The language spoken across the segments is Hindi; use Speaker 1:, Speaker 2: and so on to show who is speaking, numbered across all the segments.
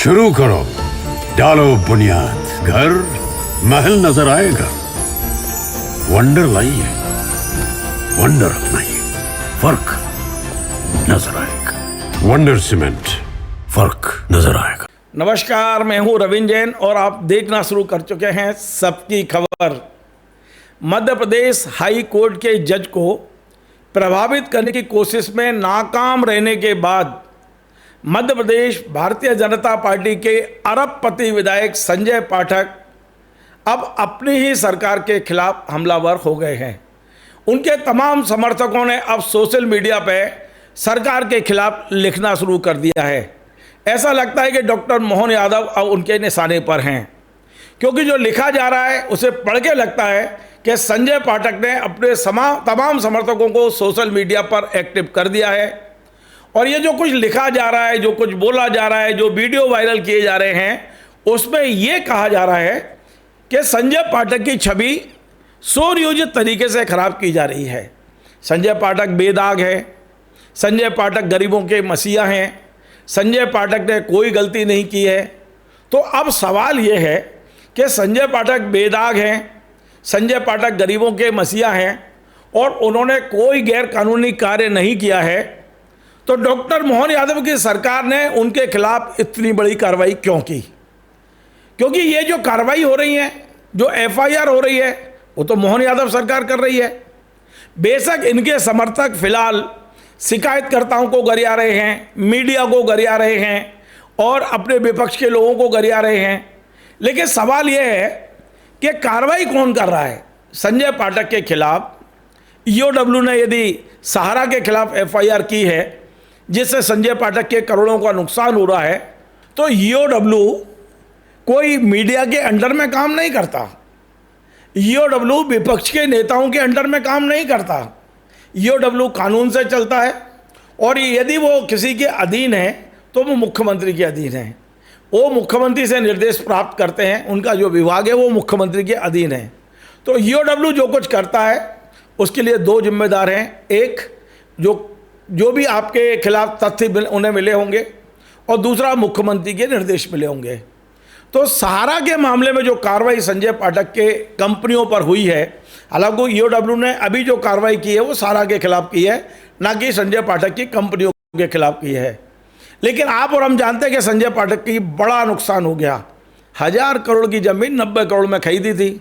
Speaker 1: शुरू करो, डालो बुनियाद, घर महल नजर आएगा। वंडर लाइए, वंडर अपनाइए, फर्क नजर आएगा। वंडर सीमेंट, फर्क नजर आएगा।
Speaker 2: नमस्कार, मैं हूं रविंद्र जैन और आप देखना शुरू कर चुके हैं सबकी खबर। मध्य प्रदेश हाई कोर्ट के जज को प्रभावित करने की कोशिश में नाकाम रहने के बाद मध्य प्रदेश भारतीय जनता पार्टी के अरबपति विधायक संजय पाठक अब अपनी ही सरकार के खिलाफ हमलावर हो गए हैं। उनके तमाम समर्थकों ने अब सोशल मीडिया पर सरकार के खिलाफ लिखना शुरू कर दिया है। ऐसा लगता है कि डॉक्टर मोहन यादव अब उनके निशाने पर हैं, क्योंकि जो लिखा जा रहा है उसे पढ़ के लगता है कि संजय पाठक ने अपने तमाम समर्थकों को सोशल मीडिया पर एक्टिव कर दिया है। और ये जो कुछ लिखा जा रहा है, जो कुछ बोला जा रहा है, जो वीडियो वायरल किए जा रहे हैं, उसमें ये कहा जा रहा है कि संजय पाठक की छवि सुनियोजित तरीके से खराब की जा रही है। संजय पाठक बेदाग है, संजय पाठक गरीबों के मसीहा हैं, संजय पाठक ने कोई गलती नहीं की है। तो अब सवाल ये है कि संजय पाठक बेदाग हैं, संजय पाठक गरीबों के मसीहा हैं और उन्होंने कोई गैर कानूनी कार्य नहीं किया है, तो डॉक्टर मोहन यादव की सरकार ने उनके खिलाफ इतनी बड़ी कार्रवाई क्यों की? क्योंकि ये जो कार्रवाई हो रही है, जो एफआईआर हो रही है, वो तो मोहन यादव सरकार कर रही है। बेशक इनके समर्थक फिलहाल शिकायतकर्ताओं को गरिया रहे हैं, मीडिया को गरिया रहे हैं और अपने विपक्ष के लोगों को गरिया रहे हैं, लेकिन सवाल यह है कि कार्रवाई कौन कर रहा है? संजय पाठक के खिलाफ ईओडब्ल्यू ने यदि सहारा के खिलाफ एफआईआर की है, जिससे संजय पाठक के करोड़ों का नुकसान हो रहा है, तो ईओडब्ल्यू कोई मीडिया के अंडर में काम नहीं करता, ईओडब्ल्यू विपक्ष के नेताओं के अंडर में काम नहीं करता। ईओडब्ल्यू कानून से चलता है और यदि वो किसी के अधीन है तो वो मुख्यमंत्री के अधीन है। वो मुख्यमंत्री से निर्देश प्राप्त करते हैं, उनका जो विभाग है वो मुख्यमंत्री के अधीन है। तो ईओडब्ल्यू जो कुछ करता है उसके लिए दो जिम्मेदार हैं, एक जो भी आपके खिलाफ तथ्य उन्हें मिले होंगे और दूसरा मुख्यमंत्री के निर्देश मिले होंगे। तो सहारा के मामले में जो कार्रवाई संजय पाठक के कंपनियों पर हुई है, हालांकि ईओडब्ल्यू ने अभी जो कार्रवाई की है वो सहारा के खिलाफ की है, ना कि संजय पाठक की कंपनियों के खिलाफ की है। लेकिन आप और हम जानते हैं कि संजय पाठक की बड़ा नुकसान हो गया। 1000 करोड़ की जमीन 90 करोड़ में खरीदी थी,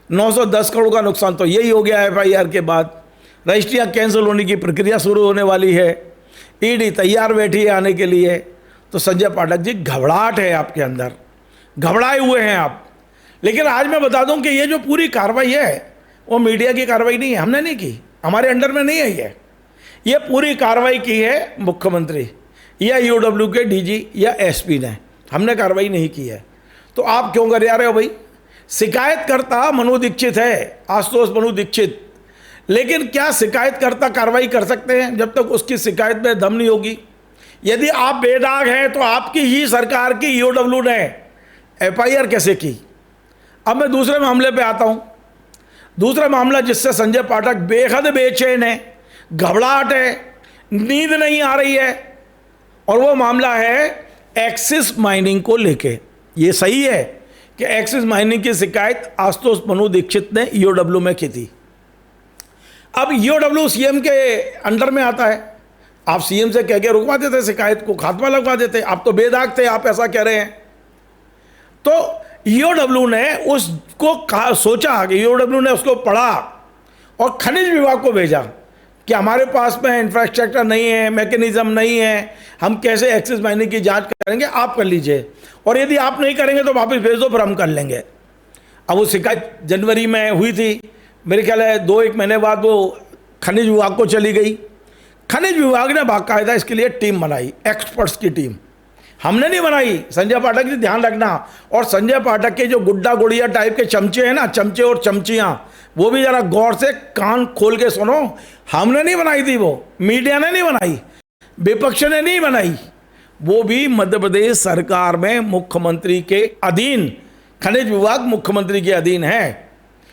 Speaker 2: 910 करोड़ का नुकसान तो यही हो गया एफआईआर के बाद। रजिस्ट्रियाँ कैंसिल होने की प्रक्रिया शुरू होने वाली है, ईडी तैयार बैठी है आने के लिए। तो संजय पाठक जी, घबराहट है आपके अंदर, घबराए हुए हैं आप। लेकिन आज मैं बता दूं कि ये जो पूरी कार्रवाई है वो मीडिया की कार्रवाई नहीं है, हमने नहीं की, हमारे अंडर में नहीं आई है। ये पूरी कार्रवाई की है मुख्यमंत्री या ईओडब्ल्यू के डीजी या एसपी ने, हमने कार्रवाई नहीं की है। तो आप क्यों गरिया रहे हो भाई? शिकायतकर्ता मनु दीक्षित है, आशुतोष मनु दीक्षित, लेकिन क्या शिकायतकर्ता कार्रवाई कर सकते हैं जब तक उसकी शिकायत में दम नहीं होगी? यदि आप बेदाग हैं तो आपकी ही सरकार की ईओडब्ल्यू ने एफआईआर कैसे की? अब मैं दूसरे मामले पे आता हूँ। दूसरा मामला जिससे संजय पाठक बेहद बेचैन है, घबराहट है, नींद नहीं आ रही है, और वो मामला है एक्सिस माइनिंग को लेके। ये सही है कि एक्सिस माइनिंग की शिकायत आशुतोष मनु दीक्षित ने ईओडब्ल्यू में की थी। अब ईओडब्ल्यू सीएम के अंडर में आता है, आप सीएम से कह के रुकवा देते, शिकायत को खात्मा लगवा देते। आप तो बेदाग थे, आप ऐसा कह रहे हैं। तो ईओडब्ल्यू ने उसको सोचा कि ईओडब्ल्यू ने उसको पढ़ा और खनिज विभाग को भेजा कि हमारे पास में इंफ्रास्ट्रक्चर नहीं है, मैकेनिज्म नहीं है, हम कैसे एक्सिस माइनिंग की जांच करेंगे, आप कर लीजिए, और यदि आप नहीं करेंगे तो वापस भेज दो, फिर हम कर लेंगे। अब वो शिकायत जनवरी में हुई थी, मेरे ख्याल है 2-1 महीने बाद वो खनिज विभाग को चली गई। खनिज विभाग ने बाकायदा इसके लिए टीम बनाई, एक्सपर्ट्स की टीम, हमने नहीं बनाई। संजय पाठक जी ध्यान रखना, और संजय पाठक के जो गुड्डा गुड़िया टाइप के चमचे हैं ना, चमचे और चमचियाँ, वो भी जरा गौर से कान खोल के सुनो, हमने नहीं बनाई थी, वो मीडिया ने नहीं बनाई, विपक्ष ने नहीं बनाई, वो भी मध्य प्रदेश सरकार में मुख्यमंत्री के अधीन, खनिज विभाग मुख्यमंत्री के अधीन है,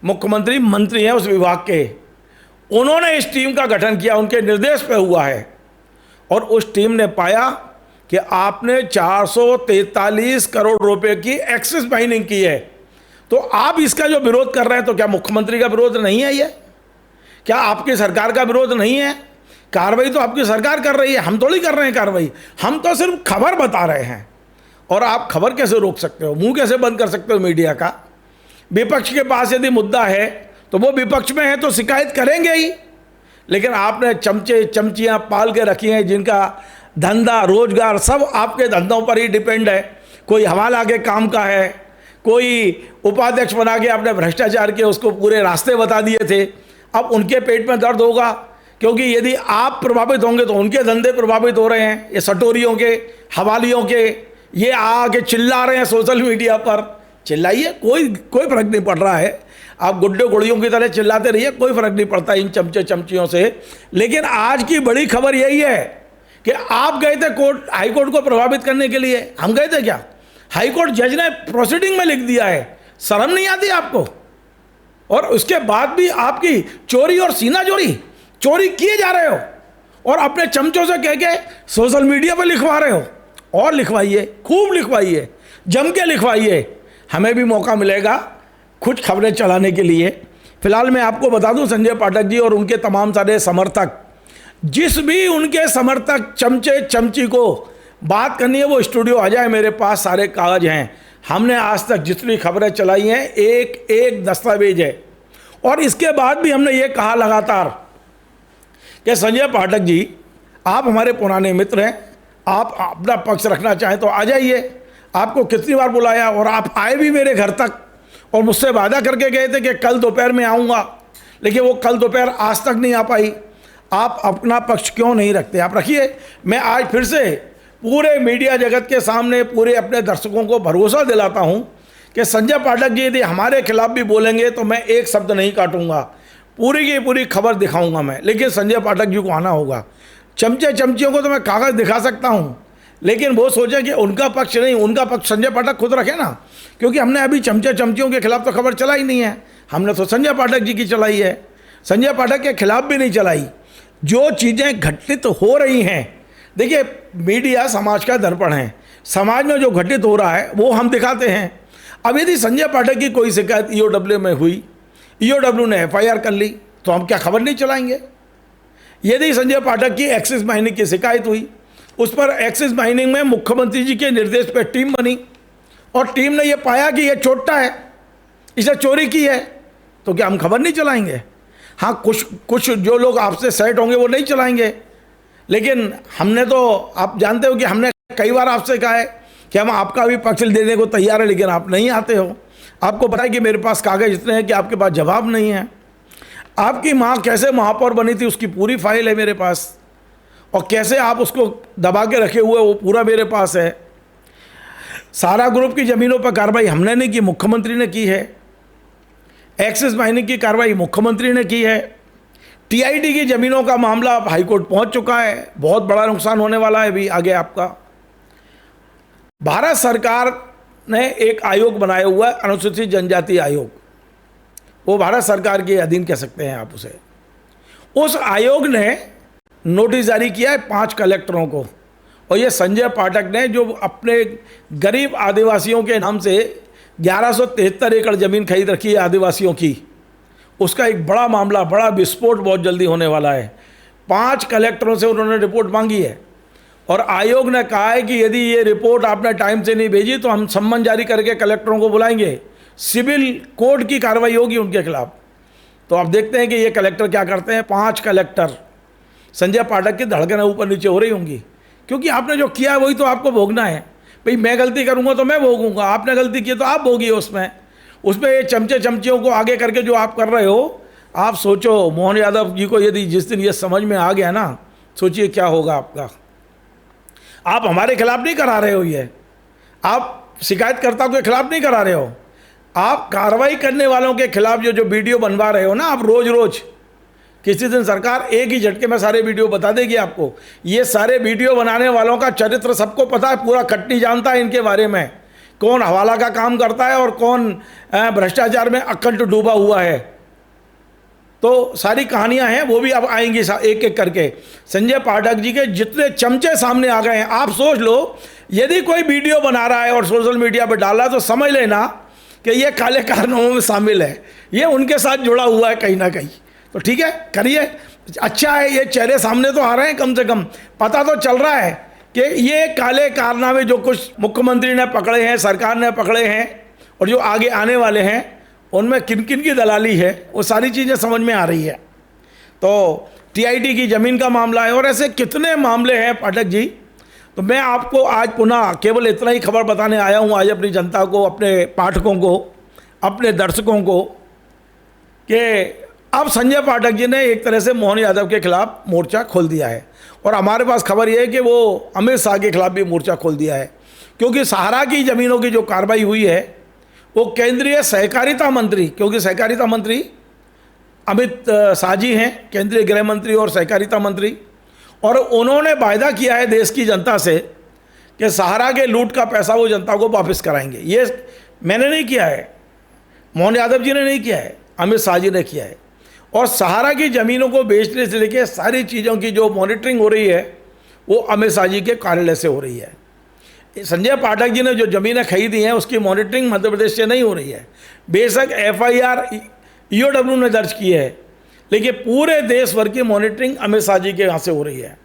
Speaker 2: मुख्यमंत्री मंत्री हैं उस विभाग के। उन्होंने इस टीम का गठन किया, उनके निर्देश पे हुआ है, और उस टीम ने पाया कि आपने 443 करोड़ रुपए की एक्सेस माइनिंग की है, तो आप इसका जो विरोध कर रहे हैं, तो क्या मुख्यमंत्री का विरोध नहीं है? ये क्या आपकी सरकार का विरोध नहीं है? कार्रवाई तो आपकी सरकार कर रही है, हम थोड़ी कर रहे हैं कार्रवाई। हम तो सिर्फ खबर बता रहे हैं। और आप खबर कैसे रोक सकते हो? मुंह कैसे बंद कर सकते हो मीडिया का? विपक्ष के पास यदि मुद्दा है तो वो विपक्ष में है तो शिकायत करेंगे ही, लेकिन आपने चमचे चमचियां पाल के रखी हैं जिनका धंधा रोजगार सब आपके धंधों पर ही डिपेंड है। कोई हवाला के काम का है, कोई उपाध्यक्ष बना के आपने भ्रष्टाचार के उसको पूरे रास्ते बता दिए थे। अब उनके पेट में दर्द होगा, क्योंकि यदि आप प्रभावित होंगे तो उनके धंधे प्रभावित हो रहे हैं। ये सटोरियों के, हवालियों के, ये आके चिल्ला रहे हैं सोशल मीडिया पर। चिल्लाइए, कोई फर्क नहीं पड़ रहा है। आप गुड्डे गुड़ियों की तरह चिल्लाते रहिए, कोई फर्क नहीं पड़ता इन चमचे चमचियों से। लेकिन आज की बड़ी खबर यही है कि आप गए थे कोर्ट, हाई कोर्ट को प्रभावित करने के लिए। हम गए थे क्या? हाई कोर्ट जज ने प्रोसीडिंग में लिख दिया है। शर्म नहीं आती आपको? और उसके बाद भी आपकी चोरी और सीना चोरी किए जा रहे हो और अपने चमचों से कह के सोशल मीडिया पर लिखवा रहे हो। और लिखवाइए, खूब लिखवाइए, जम के लिखवाइए। हमें भी मौका मिलेगा कुछ खबरें चलाने के लिए। फिलहाल मैं आपको बता दूं, संजय पाठक जी और उनके तमाम सारे समर्थक, जिस भी उनके समर्थक चमचे चमची को बात करनी है वो स्टूडियो आ जाए, मेरे पास सारे कागज हैं। हमने आज तक जितनी खबरें चलाई हैं एक एक दस्तावेज है। और इसके बाद भी हमने ये कहा लगातार कि संजय पाठक जी, आप हमारे पुराने मित्र हैं, आप अपना पक्ष रखना चाहें तो आ जाइए। आपको कितनी बार बुलाया और आप आए भी मेरे घर तक और मुझसे वादा करके गए थे कि कल दोपहर में आऊँगा, लेकिन वो कल दोपहर आज तक नहीं आ पाई। आप अपना पक्ष क्यों नहीं रखते? आप रखिए। मैं आज फिर से पूरे मीडिया जगत के सामने पूरे अपने दर्शकों को भरोसा दिलाता हूं कि संजय पाठक जी यदि हमारे खिलाफ भी बोलेंगे तो मैं एक शब्द नहीं काटूंगा, पूरी की पूरी खबर दिखाऊंगा मैं। लेकिन संजय पाठक जी को आना होगा। चमचे चमचियों को तो मैं कागज़ दिखा सकता हूं, लेकिन वो सोचे कि उनका पक्ष नहीं, उनका पक्ष संजय पाठक खुद रखे ना, क्योंकि हमने अभी चमचे चमचियों के खिलाफ तो खबर चलाई नहीं है। हमने तो संजय पाठक जी की चलाई है, संजय पाठक के खिलाफ भी नहीं चलाई। जो चीज़ें घटित हो रही हैं, देखिए मीडिया समाज का दर्पण है, समाज में जो घटित हो रहा है वो हम दिखाते हैं। अब यदि संजय पाठक की कोई शिकायत ईओडब्ल्यू में हुई, ईओडब्ल्यू ने एफआईआर कर ली, तो हम क्या खबर नहीं चलाएंगे? यदि संजय पाठक की एक्सिस माइनिंग की शिकायत हुई, उस पर एक्सिस माइनिंग में मुख्यमंत्री जी के निर्देश पर टीम बनी और टीम ने यह पाया कि यह चोट्टा है, इसे चोरी की है, तो क्या हम खबर नहीं चलाएंगे? हाँ, कुछ जो लोग आपसे सेट होंगे वो नहीं चलाएंगे, लेकिन हमने तो, आप जानते हो कि हमने कई बार आपसे कहा है कि हम आपका भी पक्ष देने को तैयार है, लेकिन आप नहीं आते हो। आपको पता है कि मेरे पास कागज इतने हैं कि आपके पास जवाब नहीं है। आपकी माँ कैसे महापौर बनी थी उसकी पूरी फाइल है मेरे पास, और कैसे आप उसको दबा के रखे हुए वो पूरा मेरे पास है। सारा ग्रुप की ज़मीनों पर कार्रवाई हमने नहीं की, मुख्यमंत्री ने की है। एक्सिस माइनिंग की कार्रवाई मुख्यमंत्री ने की है। टीआईडी की ज़मीनों का मामला अब हाईकोर्ट पहुंच चुका है, बहुत बड़ा नुकसान होने वाला है अभी आगे आपका। भारत सरकार ने एक आयोग बनाया हुआ है, अनुसूचित जनजाति आयोग, वो भारत सरकार के अधीन कह सकते हैं आप उसे। उस आयोग ने नोटिस जारी किया है 5 कलेक्टरों को, और ये संजय पाठक ने जो अपने गरीब आदिवासियों के नाम से 1173 एकड़ ज़मीन खरीद रखी है आदिवासियों की, उसका एक बड़ा मामला, बड़ा विस्फोट बहुत जल्दी होने वाला है। 5 कलेक्टरों से उन्होंने रिपोर्ट मांगी है और आयोग ने कहा है कि यदि ये रिपोर्ट आपने टाइम से नहीं भेजी तो हम सम्मन जारी करके कलेक्टरों को बुलाएंगे, सिविल कोर्ट की कार्रवाई होगी उनके खिलाफ। तो आप देखते हैं कि ये कलेक्टर क्या करते हैं। 5 कलेक्टर, संजय पाठक की धड़कनें ऊपर नीचे हो रही होंगी, क्योंकि आपने जो किया है वही तो आपको भोगना है। भाई मैं गलती करूँगा तो मैं भोगूंगा, आपने गलती की तो आप भोगिए उसमें ये चमचे चमचियों को आगे करके जो आप कर रहे हो। आप सोचो, मोहन यादव जी को यदि जिस दिन ये समझ में आ गया ना, सोचिए क्या होगा आपका। आप हमारे खिलाफ नहीं करा रहे हो, ये आप शिकायतकर्ता के खिलाफ नहीं करा रहे हो, आप कार्रवाई करने वालों के खिलाफ जो वीडियो बनवा रहे हो ना आप रोज रोज। किसी दिन सरकार एक ही झटके में सारे वीडियो बता देगी आपको। ये सारे वीडियो बनाने वालों का चरित्र सबको पता है, पूरा खट्टी जानता है इनके बारे में, कौन हवाला का काम करता है और कौन भ्रष्टाचार में अकंठ डूबा हुआ है। तो सारी कहानियां हैं, वो भी अब आएंगी एक एक करके। संजय पाठक जी के जितने चमचे सामने आ गए हैं, आप सोच लो, यदि कोई वीडियो बना रहा है और सोशल मीडिया पर डाल रहा है तो समझ लेना कि ये काले कारनामों में शामिल है, ये उनके साथ जुड़ा हुआ है कहीं ना कहीं। तो ठीक है, करिए, अच्छा है, ये चेहरे सामने तो आ रहे हैं, कम से कम पता तो चल रहा है कि ये काले कारनामे जो कुछ मुख्यमंत्री ने पकड़े हैं, सरकार ने पकड़े हैं, और जो आगे आने वाले हैं उनमें किन किन की दलाली है, वो सारी चीज़ें समझ में आ रही है। तो टीआईटी की ज़मीन का मामला है और ऐसे कितने मामले हैं पाठक जी। तो मैं आपको आज पुनः केवल इतना ही खबर बताने आया हूँ आज अपनी जनता को, अपने पाठकों को, अपने दर्शकों को, कि अब संजय पाठक जी ने एक तरह से मोहन यादव के खिलाफ मोर्चा खोल दिया है। और हमारे पास खबर यह है कि वो अमित शाह के खिलाफ भी मोर्चा खोल दिया है, क्योंकि सहारा की ज़मीनों की जो कार्रवाई हुई है वो केंद्रीय सहकारिता मंत्री, क्योंकि सहकारिता मंत्री अमित शाह जी हैं, केंद्रीय गृह मंत्री और सहकारिता मंत्री, और उन्होंने वायदा किया है देश की जनता से कि सहारा के लूट का पैसा वो जनता को वापस कराएंगे। ये मैंने नहीं किया है, मोहन यादव जी ने नहीं किया है, अमित शाह जी ने किया है। और सहारा की ज़मीनों को बेचने से लेकर सारी चीज़ों की जो मॉनिटरिंग हो रही है वो अमित शाह जी के कार्यालय से हो रही है। संजय पाठक जी ने जो ज़मीनें खरीदी हैं उसकी मॉनिटरिंग मध्य प्रदेश से नहीं हो रही है। बेशक एफआईआर ईओडब्ल्यू ने दर्ज की है, लेकिन पूरे देश भर की मॉनिटरिंग अमित शाह जी के यहाँ से हो रही है।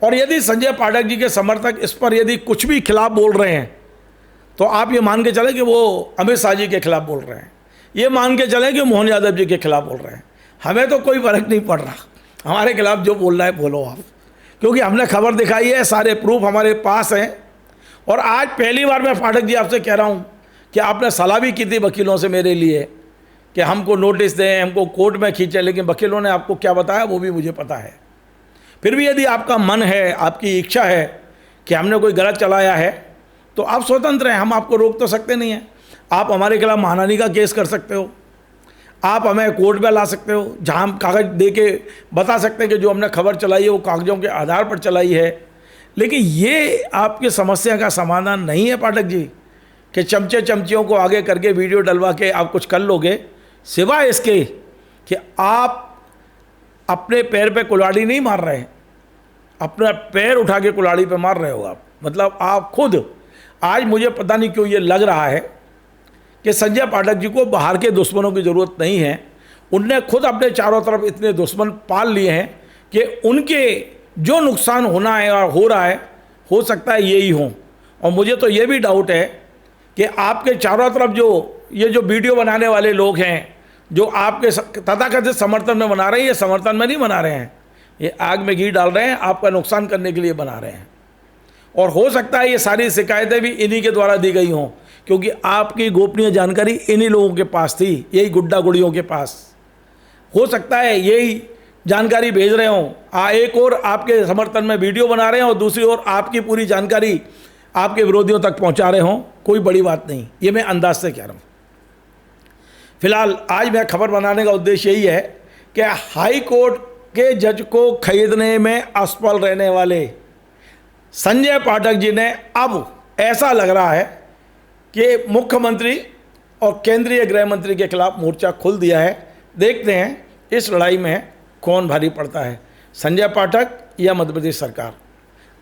Speaker 2: और यदि संजय पाठक जी के समर्थक इस पर यदि कुछ भी खिलाफ बोल रहे हैं तो आप ये मान के चलें कि वो अमित शाह जी के खिलाफ बोल रहे हैं, ये मान के चलें कि मोहन यादव जी के खिलाफ बोल रहे हैं। हमें तो कोई फर्क नहीं पड़ रहा, हमारे खिलाफ जो बोलना है बोलो आप, क्योंकि हमने खबर दिखाई है, सारे प्रूफ हमारे पास हैं। और आज पहली बार मैं पाठक जी आपसे कह रहा हूँ कि आपने सलाह भी की थी वकीलों से मेरे लिए कि हमको नोटिस दें, हमको कोर्ट में खींचें, लेकिन वकीलों ने आपको क्या बताया वो भी मुझे पता है। फिर भी यदि आपका मन है, आपकी इच्छा है कि हमने कोई गलत चलाया है तो आप स्वतंत्र हैं, हम आपको रोक तो सकते नहीं हैं। आप हमारे खिलाफ मानहानि का केस कर सकते हो, आप हमें कोर्ट में ला सकते हो, जहाँ हम कागज़ दे के बता सकते हैं कि जो हमने खबर चलाई है वो कागज़ों के आधार पर चलाई है। लेकिन ये आपकी समस्या का समाधान नहीं है पाठक जी कि चमचे चमचियों को आगे करके वीडियो डलवा के आप कुछ कर लोगे, सिवाय इसके कि आप अपने पैर पे कुल्हाड़ी नहीं मार रहे, अपना पैर उठा के कुल्हाड़ी पे मार रहे हो आप। मतलब आप खुद, आज मुझे पता नहीं क्यों ये लग रहा है कि संजय पाठक जी को बाहर के दुश्मनों की ज़रूरत नहीं है, उनने खुद अपने चारों तरफ इतने दुश्मन पाल लिए हैं कि उनके जो नुकसान होना है और हो रहा है, हो सकता है यही हो। और मुझे तो ये भी डाउट है कि आपके चारों तरफ जो ये जो वीडियो बनाने वाले लोग हैं, जो आपके तथाकथित समर्थन में बना रहे हैं, ये समर्थन में नहीं बना रहे हैं, ये आग में घी डाल रहे हैं, आपका नुकसान करने के लिए बना रहे हैं। और हो सकता है ये सारी शिकायतें भी इन्हीं के द्वारा दी गई हों, क्योंकि आपकी गोपनीय जानकारी इन्हीं लोगों के पास थी, यही गुड्डा गुड़ियों के पास। हो सकता है यही जानकारी भेज रहे हों, एक और आपके समर्थन में वीडियो बना रहे हों और दूसरी ओर आपकी पूरी जानकारी आपके विरोधियों तक पहुंचा रहे हों। कोई बड़ी बात नहीं, ये मैं अंदाज से कह रहा हूँ। फिलहाल आज मैं खबर बनाने का उद्देश्य यही है कि हाई कोर्ट के जज को खरीदने में असफल रहने वाले संजय पाठक जी ने अब ऐसा लग रहा है कि मुख्यमंत्री और केंद्रीय गृह मंत्री के खिलाफ मोर्चा खोल दिया है। देखते हैं इस लड़ाई में कौन भारी पड़ता है, संजय पाठक या मध्य प्रदेश सरकार।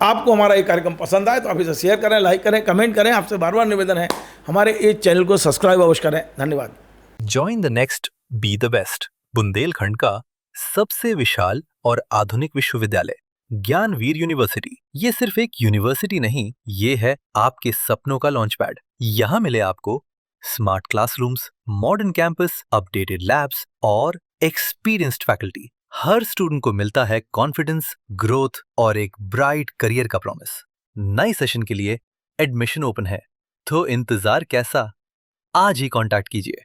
Speaker 2: आपको हमारा ये कार्यक्रम पसंद आए तो आप इसे शेयर करें, लाइक करें, कमेंट करें। आपसे बार बार निवेदन है हमारे इस चैनल को सब्सक्राइब अवश्य करें। धन्यवाद।
Speaker 3: Join the next be the best, Bundelkhand का सबसे विशाल और आधुनिक विश्वविद्यालय ज्ञानवीर यूनिवर्सिटी। ये सिर्फ एक यूनिवर्सिटी नहीं, ये है आपके सपनों का लॉन्च पैड। यहाँ मिले आपको smart classrooms, modern campus, updated labs और एक्सपीरियंस्ड फैकल्टी। हर स्टूडेंट को मिलता है कॉन्फिडेंस, ग्रोथ और एक ब्राइट करियर का प्रॉमिस। नए सेशन के लिए एडमिशन ओपन है, तो इंतजार कैसा? आज ही कांटेक्ट कीजिए।